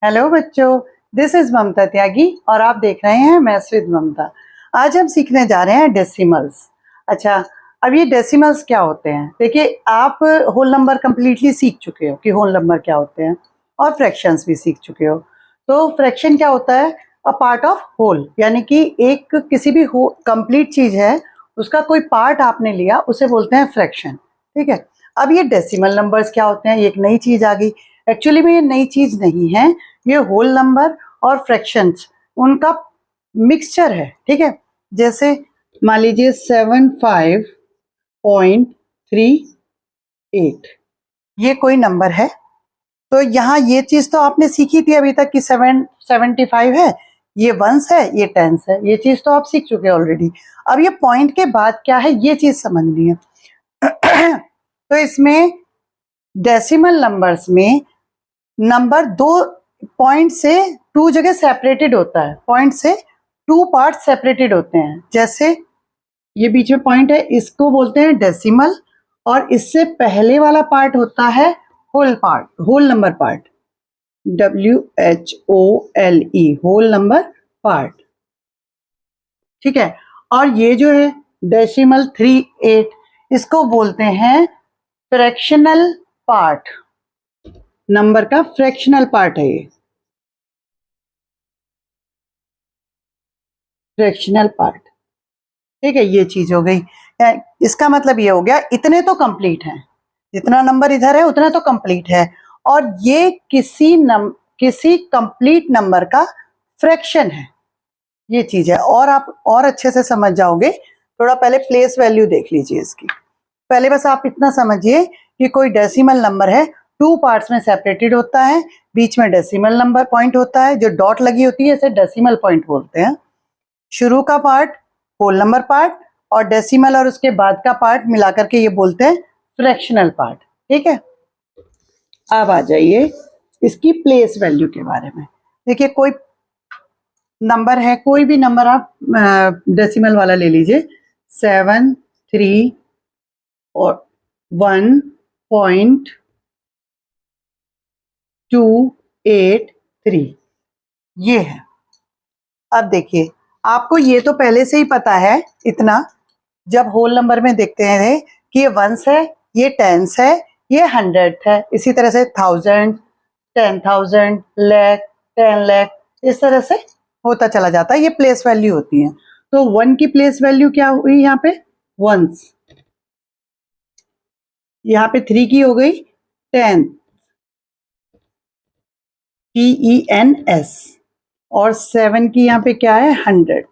Hello बच्चों, this is ममता त्यागी और आप देख रहे हैं मैथ्स विद ममता। आज हम सीखने जा रहे हैं डेसिमल्स। अच्छा, अब ये डेसिमल्स क्या होते हैं? देखिए, आप होल नंबर कंप्लीटली सीख चुके हो कि होल नंबर क्या होते हैं और फ्रैक्शंस भी सीख चुके हो। तो फ्रैक्शन क्या होता है? अ पार्ट ऑफ होल, यानी कि एक किसी भी कंप्लीट चीज है उसका कोई पार्ट आपने लिया, उसे बोलते हैं फ्रैक्शन। ठीक है। अब ये डेसिमल नंबर्स क्या होते हैं? ये एक नई चीज आ गई। एक्चुअली में ये नई चीज नहीं है, ये होल नंबर और फ्रैक्शंस उनका मिक्सचर है। ठीक है। जैसे मान लीजिए 75.38, ये कोई नंबर है। तो यहाँ ये चीज तो आपने सीखी थी अभी तक कि 775 है, ये वंस है, ये टेंस है, ये चीज तो आप सीख चुके हैं ऑलरेडी। अब ये पॉइंट के बाद क्या है, ये चीज समझनी है। तो इसमें डेसिमल नंबर्स में नंबर दो पॉइंट से टू जगह सेपरेटेड होता है, पॉइंट से टू पार्ट सेपरेटेड होते हैं। जैसे ये बीच में पॉइंट है, इसको बोलते हैं डेसिमल, और इससे पहले वाला पार्ट होता है whole part, whole number part, WHOLE, whole number part. ठीक है। और ये जो है डेसिमल 38, इसको बोलते हैं फ्रैक्शनल पार्ट, नंबर का फ्रैक्शनल पार्ट है ये, फ्रैक्शनल पार्ट। ठीक है, ये चीज हो गई। इसका मतलब ये हो गया इतने तो कंप्लीट हैं, जितना नंबर इधर है उतना तो कंप्लीट है, और ये किसी कंप्लीट नंबर का फ्रैक्शन है, ये चीज है। और आप और अच्छे से समझ जाओगे, थोड़ा पहले प्लेस वैल्यू देख लीजिए इसकी। पहले बस आप इतना समझिए कि कोई डेसिमल नंबर है, टू पार्ट्स में सेपरेटेड होता है, बीच में डेसिमल नंबर पॉइंट होता है, जो डॉट लगी होती है इसे डेसिमल पॉइंट बोलते हैं। शुरू का पार्ट होल नंबर पार्ट, और डेसिमल और उसके बाद का पार्ट मिलाकर के ये बोलते हैं फ्रैक्शनल पार्ट। ठीक है। अब आ जाइए इसकी प्लेस वैल्यू के बारे में। देखिए, कोई नंबर है, कोई भी नंबर आप डेसिमल वाला ले लीजिए, 73 और 1.283, ये है। अब देखिए, आपको ये तो पहले से ही पता है इतना, जब होल नंबर में देखते हैं कि ये वंस है, ये टेंस है, ये हंड्रेड है, इसी तरह से 1000, 10,000, लाख, 10 लाख, इस तरह से होता चला जाता है। ये प्लेस वैल्यू होती है। तो वन की प्लेस वैल्यू क्या हुई यहाँ पे? वंस। यहाँ पे थ्री की हो गई 10, TENS, और 7 की यहाँ पे क्या है? 100।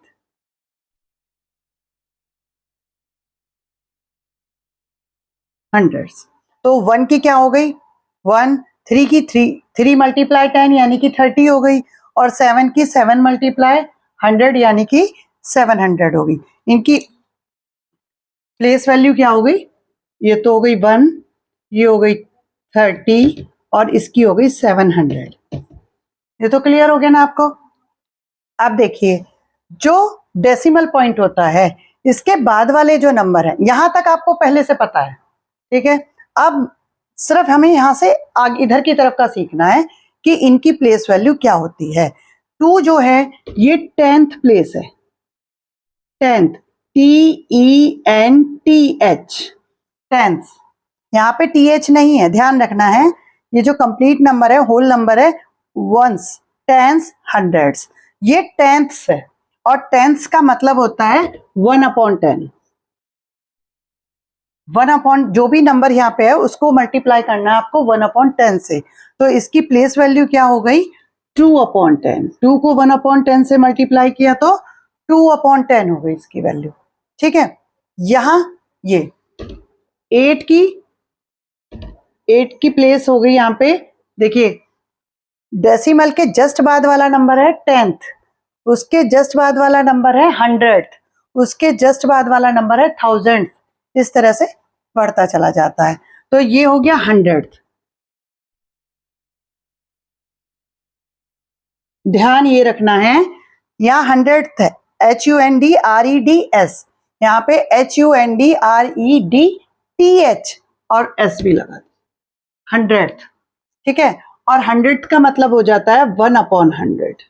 हंड्रेड्स। तो वन की क्या हो गई? वन। थ्री की थ्री मल्टीप्लाई 10 यानी कि 30 हो गई, और 7 की 7 मल्टीप्लाई 100 यानी कि 700 हो गई। इनकी प्लेस वैल्यू क्या हो गई? ये तो हो गई 1, ये हो गई 30, और इसकी हो गई 700। ये तो क्लियर हो गया ना आपको? अब देखिए, जो डेसिमल पॉइंट होता है, इसके बाद वाले जो नंबर है, यहां तक आपको पहले से पता है। ठीक है। अब सिर्फ हमें यहां से आगे इधर की तरफ का सीखना है कि इनकी प्लेस वैल्यू क्या होती है। टू जो है ये 10th प्लेस है, 10th, TENTH, टेंथ। यहाँ पे TH नहीं है, ध्यान रखना है। ये जो कंप्लीट नंबर है, होल नंबर है, वंस, टेंस, हंड्रेड्स, ये टेंथ्स है। और टेंथ्स का मतलब होता है 1/10। 1/, जो भी नंबर यहाँ पे है उसको मल्टीप्लाई करना है आपको 1/10 से। तो इसकी प्लेस वैल्यू क्या हो गई? 2/10। 2 को 1/10 से मल्टीप्लाई किया तो 2/10 हो गई इसकी वैल्यू। ठीक है। यहाँ ये 8 की प्लेस हो गई यहाँ पे। देखिए, डेसिमल के जस्ट बाद वाला नंबर है 10th, उसके जस्ट बाद वाला नंबर है 100th, उसके जस्ट बाद वाला नंबर है 1000th, इस तरह से बढ़ता चला जाता है। तो ये हो गया 100th। ध्यान ये रखना है, यहाँ 100th है, HUNDREDS, यहाँ पे HUNDREDTH और S भी लगा, 100th। ठीक है। और 100 का मतलब हो जाता है 1/100।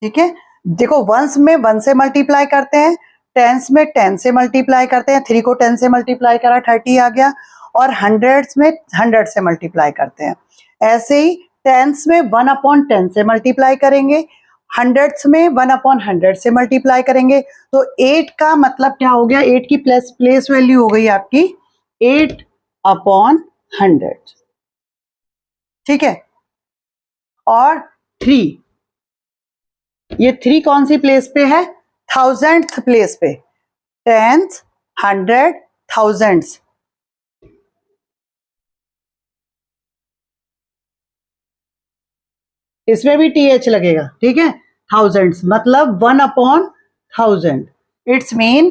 ठीक है, देखो वंस में 1 से मल्टीप्लाई करते हैं, टेंस में 10 से मल्टीप्लाई करते हैं, 3 को 10 से मल्टीप्लाई करा 30 आ गया, और हंड्रेड्स में 100 से मल्टीप्लाई करते हैं। ऐसे ही टेंस में 1/10 से मल्टीप्लाई करेंगे, हंड्रेड्स में 1/100 से मल्टीप्लाई करेंगे। तो 8 का मतलब क्या हो गया, 8 की प्लेस वैल्यू हो गई आपकी 8/100। ठीक है, और 3, ये 3 कौन सी प्लेस पे है, 1000th प्लेस पे, 10th, 100, थाउजेंड्स। इसमें भी TH लगेगा, ठीक है, थाउजेंड्स मतलब 1/1000। इट्स मीन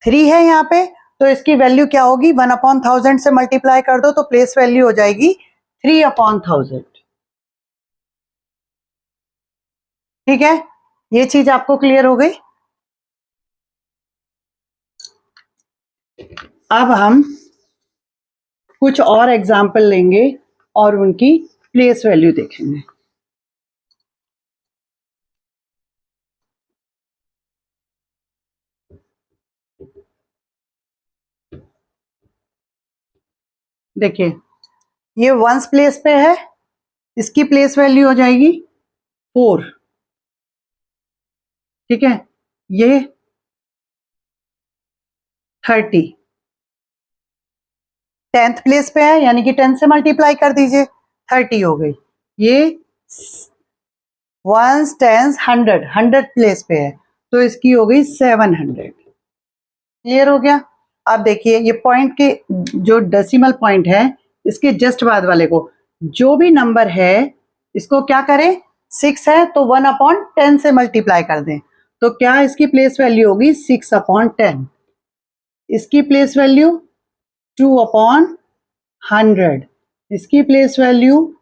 3 है यहाँ पे, तो इसकी वैल्यू क्या होगी, 1/1000 से मल्टीप्लाई कर दो तो प्लेस वैल्यू हो जाएगी 3/1000। ठीक है, ये चीज आपको क्लियर हो गई। अब हम कुछ और एग्जाम्पल लेंगे और उनकी प्लेस वैल्यू देखेंगे। देखिए, ये वंस प्लेस पे है, इसकी प्लेस वैल्यू हो जाएगी 4। ठीक है, ये 30, 10th प्लेस पे है, यानी कि 10 से मल्टीप्लाई कर दीजिए, 30 हो गई। ये वंस, टेंस, 100 प्लेस पे है, तो इसकी हो गई 700। क्लियर हो गया। अब देखिए, ये पॉइंट के जो डेसिमल पॉइंट है, इसके जस्ट बाद वाले को, जो भी नंबर है इसको क्या करें, 6 है तो 1/10 से मल्टीप्लाई कर दें, तो क्या इसकी प्लेस वैल्यू होगी 6/10। इसकी प्लेस वैल्यू 2/100, इसकी प्लेस वैल्यू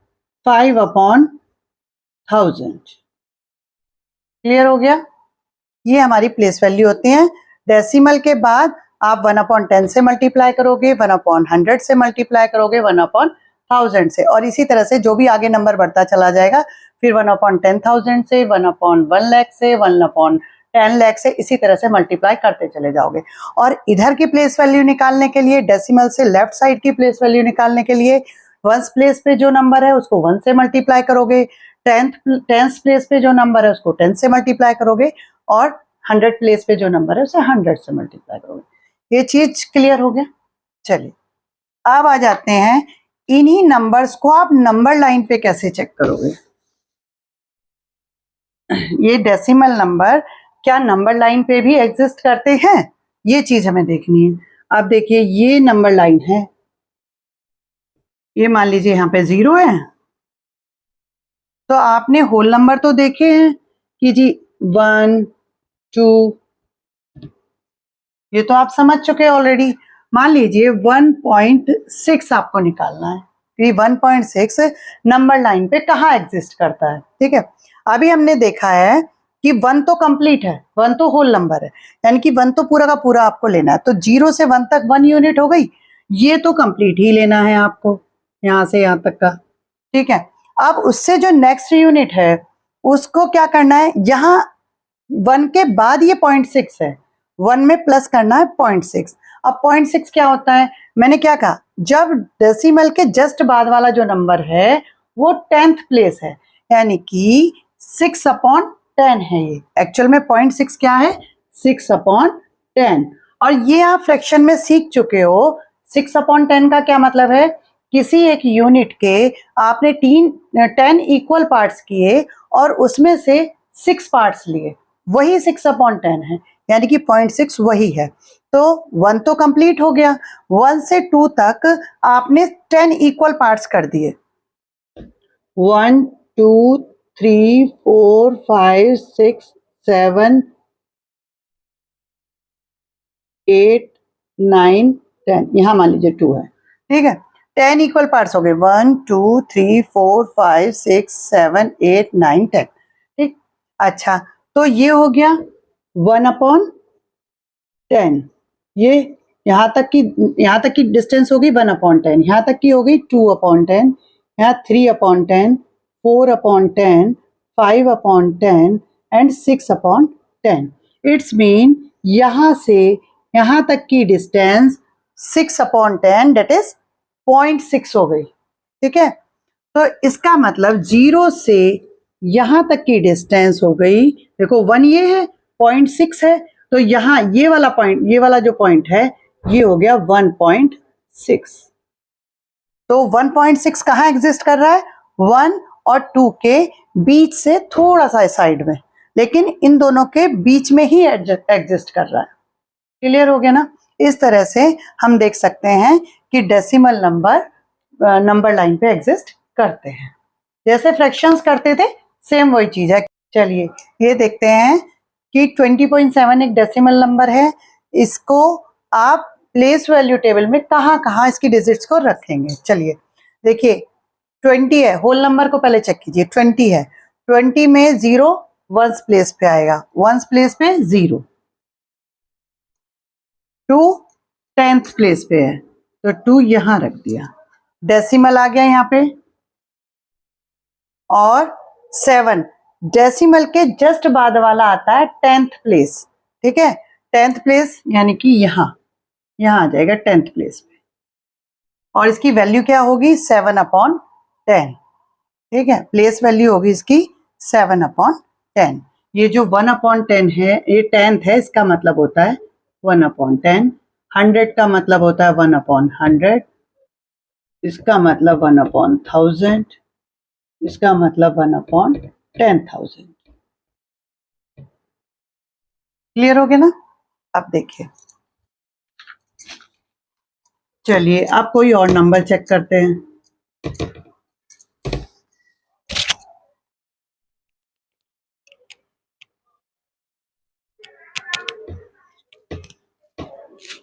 5/1000। क्लियर हो गया। ये हमारी प्लेस वैल्यू होती हैं। डेसिमल के बाद आप 1/10 से मल्टीप्लाई करोगे, 1/100 से मल्टीप्लाई करोगे, 1/1000 से, और इसी तरह से जो भी आगे नंबर बढ़ता चला जाएगा, फिर 1/10,000 से, 1/1 लाख से, 1/10 लाख से, इसी तरह से मल्टीप्लाई करते चले जाओगे। और इधर की प्लेस वैल्यू निकालने के लिए, डेसिमल से लेफ्ट साइड की प्लेस वैल्यू निकालने के लिए, वंस प्लेस पे जो नंबर है उसको 1 से मल्टीप्लाई करोगे, टेंथ प्लेस पे जो नंबर है उसको 10 से मल्टीप्लाई करोगे, और 100 प्लेस पे जो नंबर है उसे 100 से मल्टीप्लाई करोगे। ये चीज क्लियर हो गया। चलिए, अब आ जाते हैं, इन्हीं नंबर्स को आप नंबर लाइन पे कैसे चेक करोगे। ये डेसिमल नंबर क्या नंबर लाइन पे भी एग्जिस्ट करते हैं, ये चीज हमें देखनी है। अब देखिए, ये नंबर लाइन है, ये मान लीजिए यहाँ पे 0 है, तो आपने होल नंबर तो देखे हैं कि जी 1, 2, ये तो आप समझ चुके हैं ऑलरेडी। मान लीजिए 1.6 आपको निकालना है, कि 1.6 नंबर लाइन पे कहाँ एग्जिस्ट करता है। ठीक है, अभी हमने देखा है कि 1 तो कंप्लीट है, 1 तो होल नंबर है, यानी कि 1 तो पूरा का पूरा आपको लेना है, तो 0 से 1 तक 1 यूनिट हो गई, ये तो कंप्लीट ही लेना है आपको, यहाँ से यहाँ तक का। ठीक है, अब उससे जो नेक्स्ट यूनिट है उसको क्या करना है, यहाँ 1 के बाद ये 0.6 है, 1 में प्लस करना है 0.6। अब 0.6 क्या होता है, मैंने क्या कहा, जब डेसिमल के जस्ट बाद वाला जो नंबर है वो 10th प्लेस है, यानी कि 6/10 है। ये एक्चुअल में 0.6 क्या है, 6/10। और ये आप फ्रैक्शन में सीख चुके हो, 6/10 का क्या मतलब है, किसी एक यूनिट के आपने 10 इक्वल पार्ट्स किए और उसमें से 6 पार्ट्स लिए, वही 6/10 है, यानी कि 0.6 वही है। तो 1 तो कंप्लीट हो गया, 1 से 2 तक आपने 10 इक्वल पार्ट्स कर दिए, 1, 2, 3, 4, 5, 6, 7, 8, 9, 10, यहाँ मान लीजिए 2 है। ठीक है, 10 इक्वल पार्ट्स हो गए, 1, 2, 3, 4, 5, 6, 7, 8, 9, 10। ठीक, अच्छा, तो ये हो गया 1/10। ये यहाँ तक की डिस्टेंस होगी 1/10, यहाँ तक की हो गई 2/10, यहाँ 3/10, 4/10, 5/10 एंड 6/10। इट्स मीन यहाँ से यहाँ तक की डिस्टेंस 6/10 डेट इज 0.6 हो गई। ठीक है, तो इसका मतलब 0 से यहाँ तक की डिस्टेंस हो गई, देखो 1 ये है, 0.6 है, तो यहाँ ये वाला पॉइंट, ये वाला जो पॉइंट है ये हो गया 1.6। तो 1.6 कहाँ एग्जिस्ट कर रहा है? 1 और 2 के बीच से थोड़ा सा साइड में, लेकिन इन दोनों के बीच में ही एग्जिस्ट कर रहा है। क्लियर हो गया ना? इस तरह से हम देख सकते हैं कि डेसिमल नंबर लाइन पे एग्जिस्ट करते हैं। जैसे फ्रैक्शंस करते थे सेम वही चीज है। चलिए ये देखते हैं कि 20.7 एक डेसिमल नंबर है, इसको आप प्लेस वैल्यू टेबल में कहाँ कहाँ इसकी डिजिट्स को रखेंगे। चलिए देखिए 20 है, होल नंबर को पहले चेक कीजिए। 20 है, 20 में 0 वंस प्लेस पे आएगा, वंस प्लेस पे 0। 2 10th प्लेस पे है तो 2 यहां रख दिया, डेसिमल आ गया यहाँ पे। और 7 डेसिमल के जस्ट बाद वाला आता है 10th प्लेस। ठीक है, 10th प्लेस यानी कि यहाँ आ जाएगा 10th प्लेस पे, और इसकी वैल्यू क्या होगी? 7/10। ठीक है, प्लेस वैल्यू होगी इसकी 7/10। ये जो 1/10 है ये 10th है, इसका मतलब होता है 1/10। 100 का मतलब होता है 1/100, इसका मतलब 1/1000, इसका मतलब 1/10,000। क्लियर हो गया ना? अब देखिए, चलिए अब कोई और नंबर चेक करते हैं।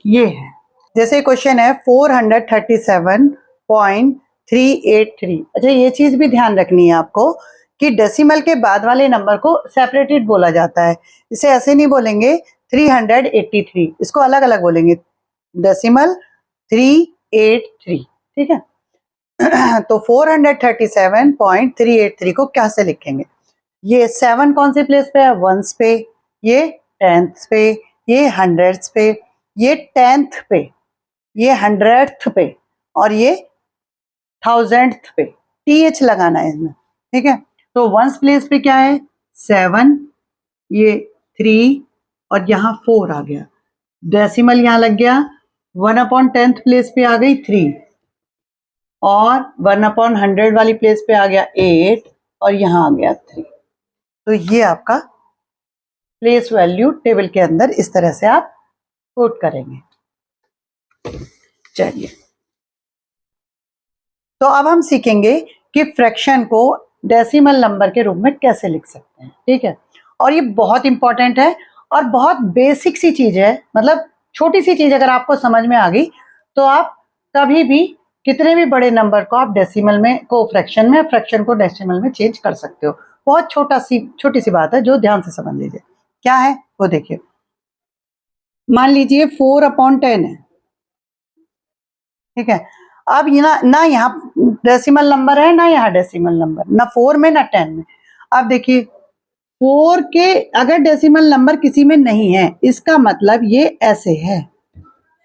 ये है, जैसे क्वेश्चन है 437.383। अच्छा ये चीज भी ध्यान रखनी है आपको कि डेसिमल के बाद वाले नंबर को सेपरेटेड बोला जाता है। इसे ऐसे नहीं बोलेंगे 383, इसको अलग अलग बोलेंगे, डेसिमल 383। ठीक है तो 437.383 को कैसे लिखेंगे? ये 7 कौन से प्लेस पे है? वंस पे, ये 10th पे, ये 100th पे, ये 10th पे, ये 100th पे, और ये 1000th पे। TH लगाना है इसमें। ठीक है, तो वंस प्लेस पे क्या है? 7, ये 3 और यहाँ 4 आ गया, डेसिमल यहाँ लग गया। 1/10th प्लेस पे आ गई 3, और 1/100 वाली प्लेस पे आ गया 8, और यहाँ आ गया 3। तो ये आपका प्लेस वैल्यू टेबल के अंदर इस तरह से आप पुट करेंगे। चलिए तो अब हम सीखेंगे कि फ्रैक्शन को डेसिमल नंबर के रूप में कैसे लिख सकते हैं। ठीक है, और ये बहुत इंपॉर्टेंट है और बहुत बेसिक सी चीज है, मतलब छोटी सी चीज अगर आपको समझ में आ गई तो आप कभी भी कितने भी बड़े नंबर को आप डेसिमल में को फ्रैक्शन में, फ्रैक्शन को डेसिमल में चेंज कर सकते हो। बहुत छोटी सी बात है जो ध्यान से समझ लीजिए। क्या है वो देखिए, मान लीजिए 4/10 है। ठीक है, अब ये ना यहाँ डेसिमल नंबर है, ना यहाँ डेसिमल नंबर, ना 4 में ना 10 में। अब देखिए 4 के अगर डेसिमल नंबर किसी में नहीं है, इसका मतलब ये ऐसे है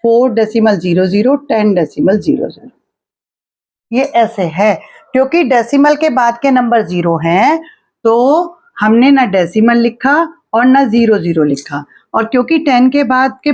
4.00, 10.00, ये ऐसे है। क्योंकि डेसिमल के बाद के नंबर 0 हैं तो हमने ना डेसिमल लिखा और ना 00 लिखा, और क्योंकि 10 के बाद के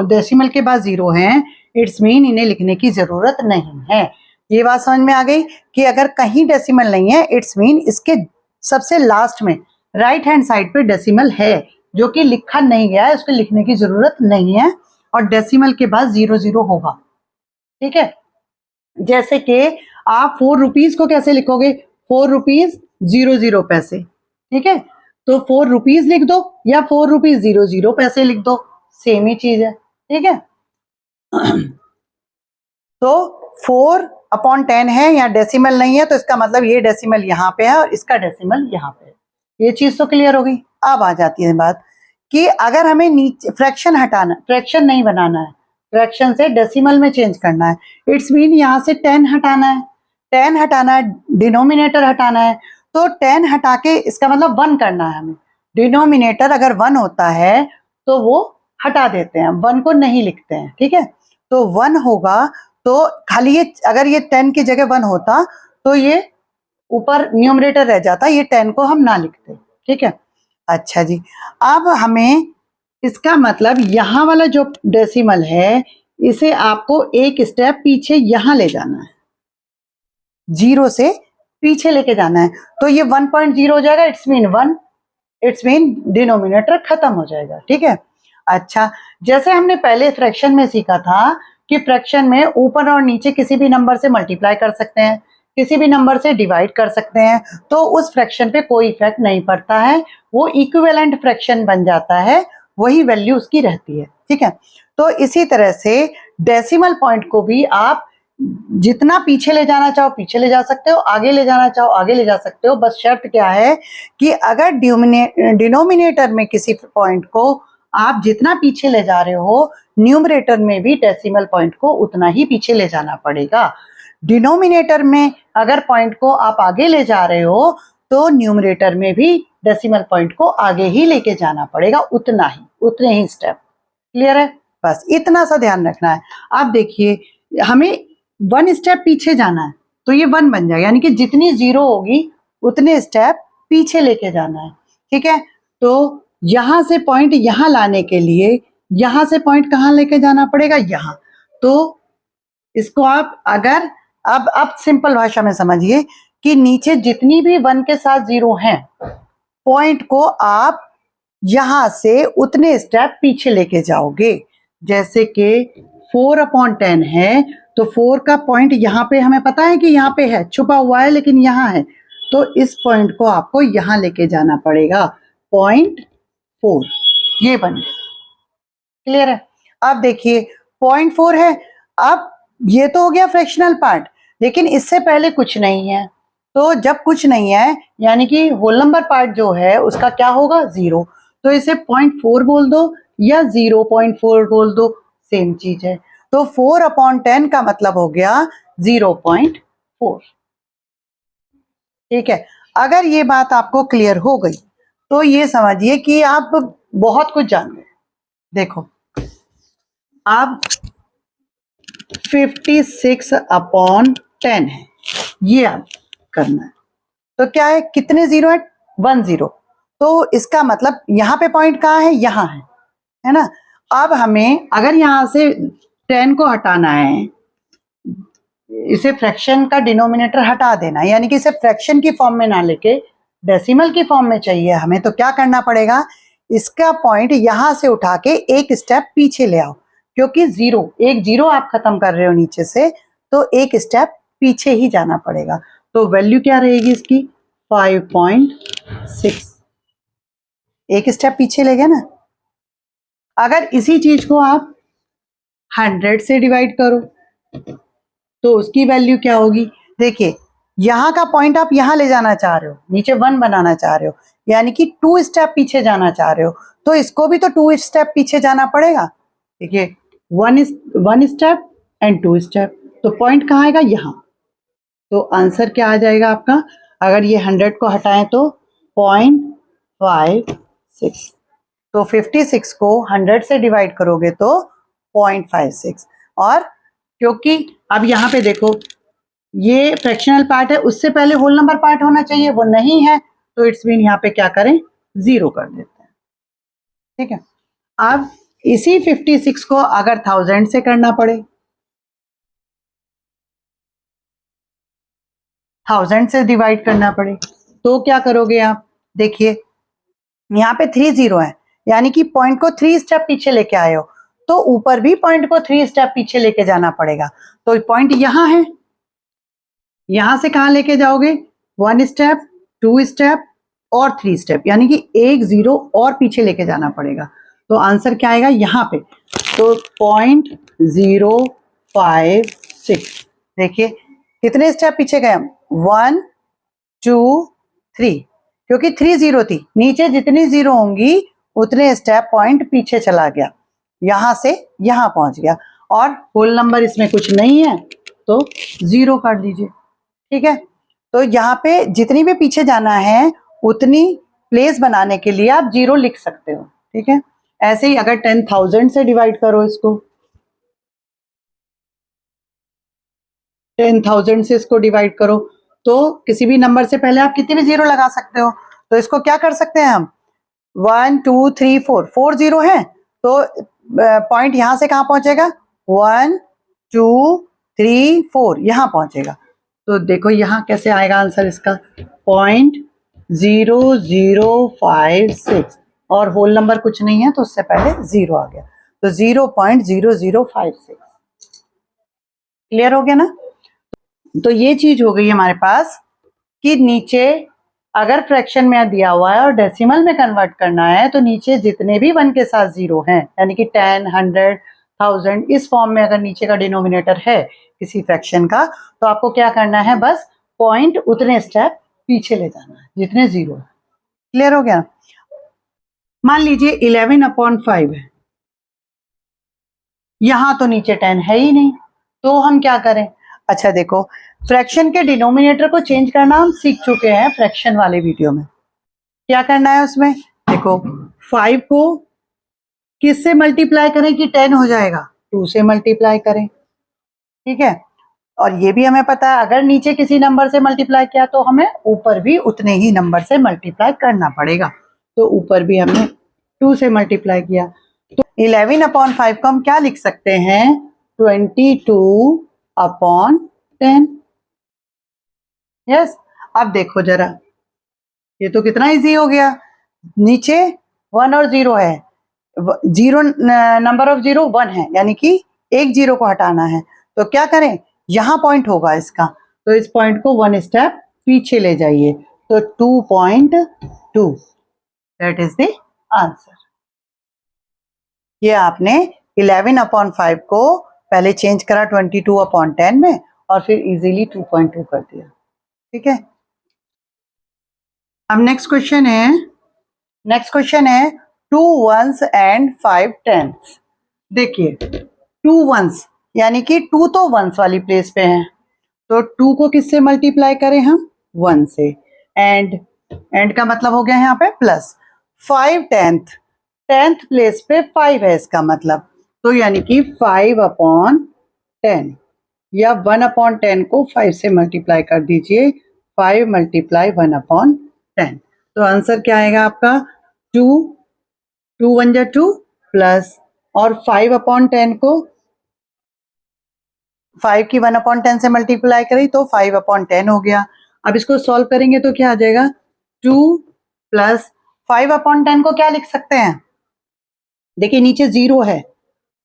डेसिमल के बाद 0 हैं, इट्स मीन इन्हें लिखने की जरूरत नहीं है। ये बात समझ में आ गई कि अगर कहीं डेसिमल नहीं है, इट्स मीन इसके सबसे लास्ट में राइट हैंड साइड पे डेसिमल है जो कि लिखा नहीं गया है, उसको लिखने की जरूरत नहीं है, और डेसिमल के बाद 00 होगा। ठीक है, जैसे कि आप 4 रुपीज को कैसे लिखोगे? 4 रुपीज 00 पैसे। ठीक है, तो 4 रुपीज लिख दो या 4 रुपीज 00 पैसे लिख दो, सेम ही चीज है। ठीक है तो 4/10 है, यहाँ डेसिमल नहीं है, तो इसका मतलब ये डेसिमल यहाँ पे है और इसका डेसिमल यहाँ पे है। ये चीज तो क्लियर हो गई। अब आ जाती है बात कि अगर हमें नीचे फ्रैक्शन हटाना, फ्रैक्शन नहीं बनाना है, फ्रैक्शन से डेसिमल में चेंज करना है, इट्स मीन यहाँ से 10 हटाना है। 10 हटाना है, डिनोमिनेटर हटाना है, तो 10 हटा के इसका मतलब 1 करना है हमें। डिनोमिनेटर अगर 1 होता है तो वो हटा देते हैं, 1 को नहीं लिखते हैं, ठीक है। तो 1 होगा तो खाली ये, अगर ये 10 की जगह 1 होता तो ये ऊपर न्यूमरेटर रह जाता, ये 10 को हम ना लिखते, ठीक है। अच्छा जी, अब हमें इसका मतलब यहाँ वाला जो डेसिमल है इसे आपको एक स्टेप पीछे यहाँ ले जाना है, 0 से पीछे लेके जाना है, तो ये 1.0 हो जाएगा, इट्स मीन डिनोमिनेटर खत्म हो जाएगा, ठीक है। अच्छा, जैसे हमने पहले फ्रैक्शन में सीखा था कि फ्रैक्शन में ऊपर और नीचे किसी भी नंबर से मल्टीप्लाई कर सकते हैं, किसी भी नंबर से डिवाइड कर सकते हैं, तो उस फ्रैक्शन पे कोई इफेक्ट नहीं पड़ता है, वो इक्विवेलेंट फ्रैक्शन बन जाता है, वही वैल्यू उसकी रहती है, ठीक है। तो इसी तरह से डेसिमल पॉइंट को भी आप जितना पीछे ले जाना चाहो पीछे ले जा सकते हो, आगे ले जाना चाहो आगे ले जा सकते हो, बस शर्त क्या है कि अगर डिनोमिनेटर में किसी पॉइंट को आप जितना पीछे ले जा रहे हो, न्यूमरेटर में भी डेसिमल पॉइंट को उतना ही पीछे ले जाना पड़ेगा। डिनोमिनेटर में अगर पॉइंट को आप आगे ले जा रहे हो तो न्यूमरेटर में भी डेसिमल पॉइंट को आगे ही लेके जाना पड़ेगा, उतने ही स्टेप। क्लियर है? बस इतना सा ध्यान रखना है। आप देखिए, हमें 1 स्टेप पीछे जाना है तो ये 1 बन जाएगा, यानी कि जितनी 0 होगी उतने स्टेप पीछे लेके जाना है, ठीक है। तो यहां से पॉइंट यहां लाने के लिए यहां से पॉइंट कहां लेके जाना पड़ेगा, यहां। तो इसको आप अगर अब सिंपल भाषा में समझिए कि नीचे जितनी भी 1 के साथ 0 हैं, पॉइंट को आप यहां से उतने स्टेप पीछे लेके जाओगे। जैसे कि 4/10 है तो 4 का पॉइंट यहाँ पे हमें पता है कि यहाँ पे है, छुपा हुआ है लेकिन यहाँ है, तो इस पॉइंट को आपको यहाँ लेके जाना पड़ेगा, 0.4 ये बन गया। क्लियर है? अब देखिए 0.4 है। अब ये तो हो गया फ्रैक्शनल पार्ट, लेकिन इससे पहले कुछ नहीं है, तो जब कुछ नहीं है यानी कि होल नंबर पार्ट जो है उसका क्या होगा, 0, तो इसे 0.4 बोल दो या 0.4 बोल दो, सेम चीज है। तो 4/10 का मतलब हो गया 0.4, ठीक है। अगर ये बात आपको क्लियर हो गई तो ये समझिए कि आप बहुत कुछ जान गए। देखो अब 56/10 है, ये आप करना है। तो क्या है, कितने 0 है, 1 0, तो इसका मतलब यहाँ पे पॉइंट कहाँ है, यहाँ है ना। अब हमें अगर यहाँ से 10 को हटाना है, इसे फ्रैक्शन का डिनोमिनेटर हटा देना, यानी कि इसे फ्रैक्शन की फॉर्म में ना लेके डेसिमल की फॉर्म में चाहिए हमें, तो क्या करना पड़ेगा, इसका पॉइंट यहां से उठा के एक स्टेप पीछे ले आओ, क्योंकि एक जीरो आप खत्म कर रहे हो नीचे से, तो एक स्टेप पीछे ही जाना पड़ेगा। तो वैल्यू क्या रहेगी इसकी, 5.6, एक स्टेप पीछे ले गए ना। अगर इसी चीज को आप 100 से डिवाइड करो तो उसकी वैल्यू क्या होगी, देखिए यहाँ का पॉइंट आप यहाँ ले जाना चाह रहे हो, नीचे 1 बनाना चाह रहे हो, यानी कि 2 स्टेप पीछे जाना चाह रहे हो, तो इसको भी तो 2 स्टेप पीछे जाना पड़ेगा। देखिए 1 स्टेप एंड 2 स्टेप, तो पॉइंट कहाँ आएगा, यहाँ। तो आंसर क्या आ जाएगा आपका, अगर ये 100 को हटाएं तो 0.56, तो 56 को 100 से डिवाइड करोगे तो 0.56, और क्योंकि अब यहाँ पे देखो ये फ्रैक्शनल पार्ट है, उससे पहले होल नंबर पार्ट होना चाहिए, वो नहीं है, तो इट्स मीन यहाँ पे क्या करें, 0 कर देते हैं, ठीक है। अब इसी 56 को अगर 1000 से करना पड़े, 1000 से डिवाइड करना पड़े, तो क्या करोगे आप, देखिए यहाँ पे 3 0 है, यानी कि पॉइंट को 3 स्टेप पीछे लेके आए हो, तो ऊपर भी पॉइंट को 3 स्टेप पीछे लेके जाना पड़ेगा। तो पॉइंट यहाँ है, यहां से कहां लेके जाओगे, 1 स्टेप, 2 स्टेप और 3 स्टेप, यानी कि एक 0 और पीछे लेके जाना पड़ेगा। तो आंसर क्या आएगा यहाँ पे, तो 0.056। देखिए कितने स्टेप पीछे गए हम, 1 2 3, क्योंकि 3 0 थी, नीचे जितनी 0 होंगी उतने स्टेप पॉइंट पीछे चला गया, यहां से यहां पहुंच गया, और होल नंबर इसमें कुछ नहीं है तो 0 कर दीजिए, ठीक है, तो यहाँ पे जितनी भी पीछे जाना है उतनी प्लेस बनाने के लिए आप 0 लिख सकते हो। ठीक है, ऐसे ही अगर 10,000 से डिवाइड करो इसको, 10,000 से इसको डिवाइड करो, तो किसी भी नंबर से पहले आप कितने भी 0 लगा सकते हो। तो इसको क्या कर सकते हैं हम, 1 2 3 4, 4 0 है, तो पॉइंट यहां से कहां पहुंचेगा, 1 2 3 4 यहां पहुंचेगा। तो देखो यहां कैसे आएगा आंसर इसका, 0.0056, और होल नंबर कुछ नहीं है तो उससे पहले 0 आ गया, तो 0.0056। क्लियर हो गया ना। तो ये चीज हो गई हमारे पास कि नीचे अगर फ्रैक्शन में दिया हुआ है और डेसिमल में कन्वर्ट करना है तो नीचे जितने भी 1 के साथ 0 हैं, यानी कि 10, 100, 1000, इस फॉर्म में अगर नीचे का डिनोमिनेटर है किसी फ्रैक्शन का, तो आपको क्या करना है, बस पॉइंट उतने स्टेप पीछे ले जाना है जितने 0 है। क्लियर हो गया। मान लीजिए 11/5 है, यहां तो नीचे 10 है ही नहीं, तो हम क्या करें। अच्छा देखो, फ्रैक्शन के डिनोमिनेटर को चेंज करना हम सीख चुके हैं फ्रैक्शन वाले वीडियो में। क्या करना है उसमें, देखो 5 को किससे मल्टीप्लाई करें कि 10 हो जाएगा, 2 से मल्टीप्लाई करें। ठीक है, और ये भी हमें पता है अगर नीचे किसी नंबर से मल्टीप्लाई किया तो हमें ऊपर भी उतने ही नंबर से मल्टीप्लाई करना पड़ेगा, तो ऊपर भी हमने 2 से मल्टीप्लाई किया, तो 11/5 को हम क्या लिख सकते हैं, 22/10। यस, अब देखो जरा, ये तो कितना इजी हो गया, नीचे 1 और 0 है, 0 नंबर ऑफ 0 1 है, यानी कि एक 0 को हटाना है, तो क्या करें, यहां पॉइंट होगा इसका, तो इस पॉइंट को 1 स्टेप पीछे ले जाइए, तो 2.2, दैट इज द आंसर। ये आपने 11/5 को पहले चेंज करा 22/10 में और फिर इजीली 2.2 कर दिया। ठीक है, अब नेक्स्ट क्वेश्चन है 2 ones and 5 tenths। देखिए 2 ones यानी कि 2 तो वंस वाली प्लेस पे है, तो 2 को किससे मल्टीप्लाई करें हम, 1 से, एंड का मतलब हो गया यहाँ पे प्लस, 5 टेंथ प्लेस पे 5 है इसका मतलब, तो यानी कि 5/10 या 1/10 को 5 से मल्टीप्लाई कर दीजिए, 5 × 1/10, तो आंसर क्या आएगा आपका, 2, 2 1 जा 2 प्लस, और 5/10 को 5 की 1/10 से मल्टीप्लाई करी तो 5/10 हो गया। अब इसको सॉल्व करेंगे तो क्या आ जाएगा, 2 प्लस 5/10 को क्या लिख सकते हैं, देखिए नीचे 0 है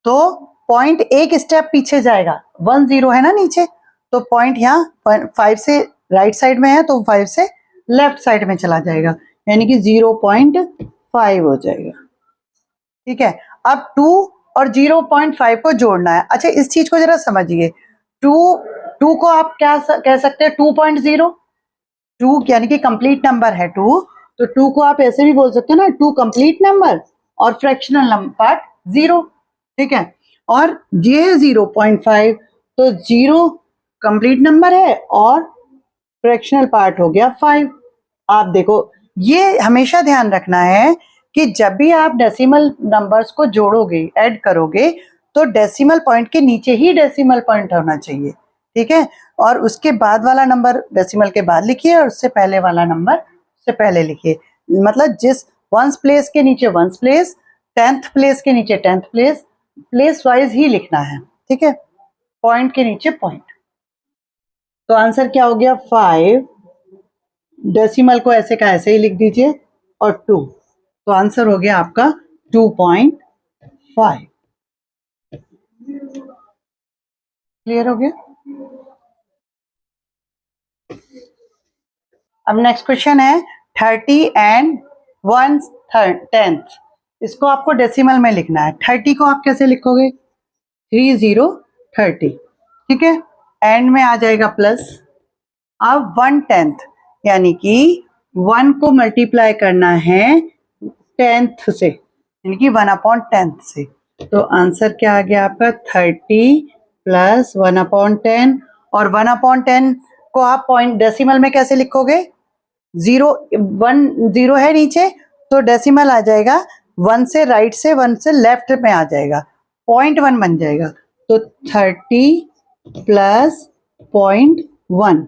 तो पॉइंट एक स्टेप पीछे जाएगा, 1 0 है ना नीचे, तो पॉइंट यहाँ 5 से राइट साइड में है तो 5 से लेफ्ट साइड में चला जाएगा, यानी कि 0.5 हो जाएगा। ठीक है, अब 2 और 0.5 को जोड़ना है। अच्छा इस चीज को जरा समझिए, 2 को आप क्या कह सकते हैं, 2.0, 2 यानी कि कंप्लीट नंबर है 2, तो 2 को आप ऐसे भी बोल सकते हो ना, 2 कंप्लीट नंबर और फ्रैक्शनल पार्ट 0। ठीक है, और ये है 0.5, तो 0 कंप्लीट नंबर है और फ्रैक्शनल पार्ट हो गया 5। आप देखो ये हमेशा ध्यान रखना है कि जब भी आप डेसिमल नंबर्स को जोड़ोगे, ऐड करोगे, तो डेसिमल पॉइंट के नीचे ही डेसिमल पॉइंट होना चाहिए। ठीक है, और उसके बाद वाला नंबर डेसिमल के बाद लिखिए और उससे पहले वाला नंबर उससे पहले लिखिए, मतलब जिस वंस प्लेस के नीचे वंस प्लेस, 10th प्लेस के नीचे 10th प्लेस, प्लेस वाइज ही लिखना है। ठीक है, पॉइंट के नीचे पॉइंट, तो आंसर क्या हो गया, 5, डेसिमल को ऐसे का ऐसे ही लिख दीजिए, और 2, तो आंसर हो गया आपका 2.5। क्लियर हो गया। अब नेक्स्ट क्वेश्चन है 30 and 1/10, इसको आपको डेसिमल में लिखना है। 30 को आप कैसे लिखोगे, 30 ठीक है, एंड में आ जाएगा प्लस, अब 1/10 यानी कि 1 को मल्टीप्लाई करना है 10th से, यानी कि 1/10 से, तो आंसर क्या आ गया आपका, 30 + 1/10, और 1/10 को आप पॉइंट डेसिमल में कैसे लिखोगे? 0 1 0 है नीचे, तो डेसिमल आ जाएगा 1 से राइट से 1 से लेफ्ट में आ जाएगा, 0.1 बन जाएगा। तो 30 प्लस 0.1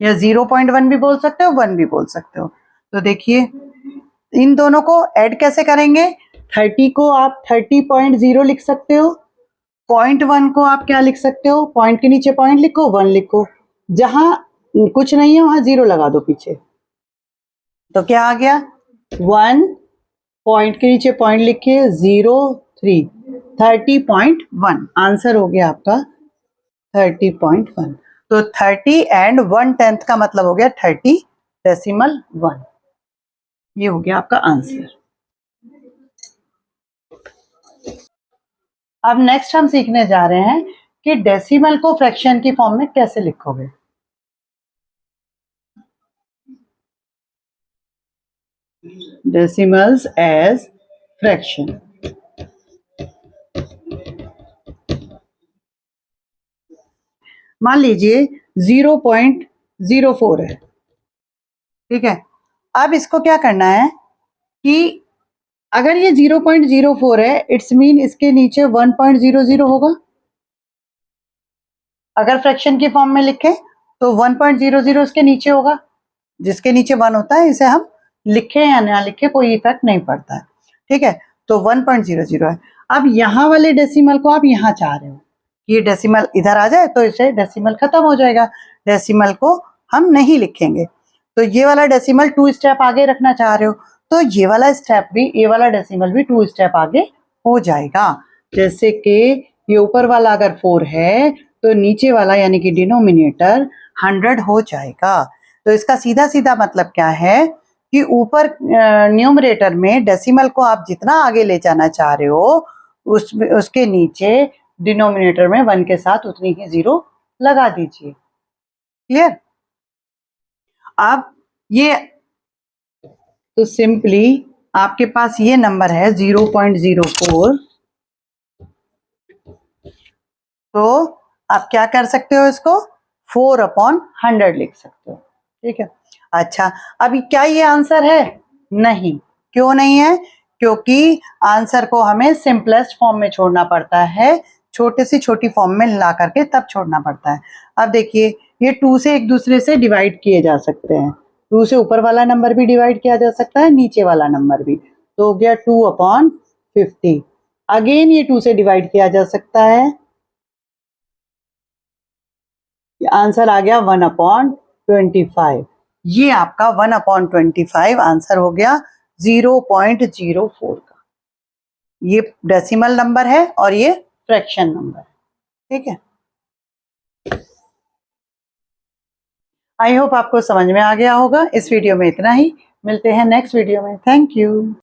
या 0.1 भी बोल सकते हो, 1 भी बोल सकते हो। तो देखिए इन दोनों को ऐड कैसे करेंगे? 30 को आप 30.0 लिख सकते हो, 0.1 को आप क्या लिख सकते हो? पॉइंट के नीचे पॉइंट लिखो, 1 लिखो, जहां कुछ नहीं है वहां 0 लगा दो पीछे। तो क्या आ गया? 1 पॉइंट के नीचे पॉइंट लिखिए, 0 3 30.1 आंसर हो गया आपका 30.1। तो 30 एंड 1/10 का मतलब हो गया 30.1। ये हो गया आपका आंसर। अब नेक्स्ट हम सीखने जा रहे हैं कि डेसिमल को फ्रैक्शन की फॉर्म में कैसे लिखोगे। Decimals as fraction. मान लीजिए 0.04 है, ठीक है। अब इसको क्या करना है कि अगर ये 0.04 है, इट्स मीन इसके नीचे 1.00 होगा। अगर फ्रैक्शन की फॉर्म में लिखें तो 1.00 इसके नीचे होगा, जिसके नीचे 1 होता है इसे हम लिखे या ना लिखे कोई इफेक्ट नहीं पड़ता है, ठीक है। तो 1.00 है। अब यहाँ वाले डेसिमल को आप यहाँ चाह रहे हो, ये डेसिमल इधर आ जाए तो इसे डेसिमल खत्म हो जाएगा, डेसिमल को हम नहीं लिखेंगे। तो ये वाला डेसिमल 2 स्टेप आगे रखना चाह रहे हो, तो ये वाला स्टेप भी, ये वाला डेसिमल भी 2 स्टेप आगे हो जाएगा। जैसे कि ये ऊपर वाला अगर 4 है तो नीचे वाला यानी कि डिनोमिनेटर 100 हो जाएगा। तो इसका सीधा सीधा मतलब क्या है कि ऊपर न्यूमरेटर में डेसिमल को आप जितना आगे ले जाना चाह रहे हो उसके नीचे डिनोमिनेटर में 1 के साथ उतनी ही 0 लगा दीजिए। क्लियर? अब ये तो सिंपली आपके पास ये नंबर है 0.04, तो आप क्या कर सकते हो, इसको 4/100 लिख सकते हो, ठीक है। अच्छा, अभी क्या ये आंसर है? नहीं। क्यों नहीं है? क्योंकि आंसर को हमें सिंपलेस्ट फॉर्म में छोड़ना पड़ता है, छोटे से छोटी फॉर्म में ला करके तब छोड़ना पड़ता है। अब देखिए ये 2 से एक दूसरे से डिवाइड किए जा सकते हैं, 2 से ऊपर वाला नंबर भी डिवाइड किया जा सकता है, नीचे वाला नंबर भी। तो हो गया 2/50। अगेन ये 2 से डिवाइड किया जा सकता है, आंसर आ गया 1/25। ये आपका 1/25 आंसर हो गया 0.04 का। ये डेसिमल नंबर है और ये फ्रैक्शन नंबर है, ठीक है। आई होप आपको समझ में आ गया होगा। इस वीडियो में इतना ही, मिलते हैं नेक्स्ट वीडियो में। Thank you.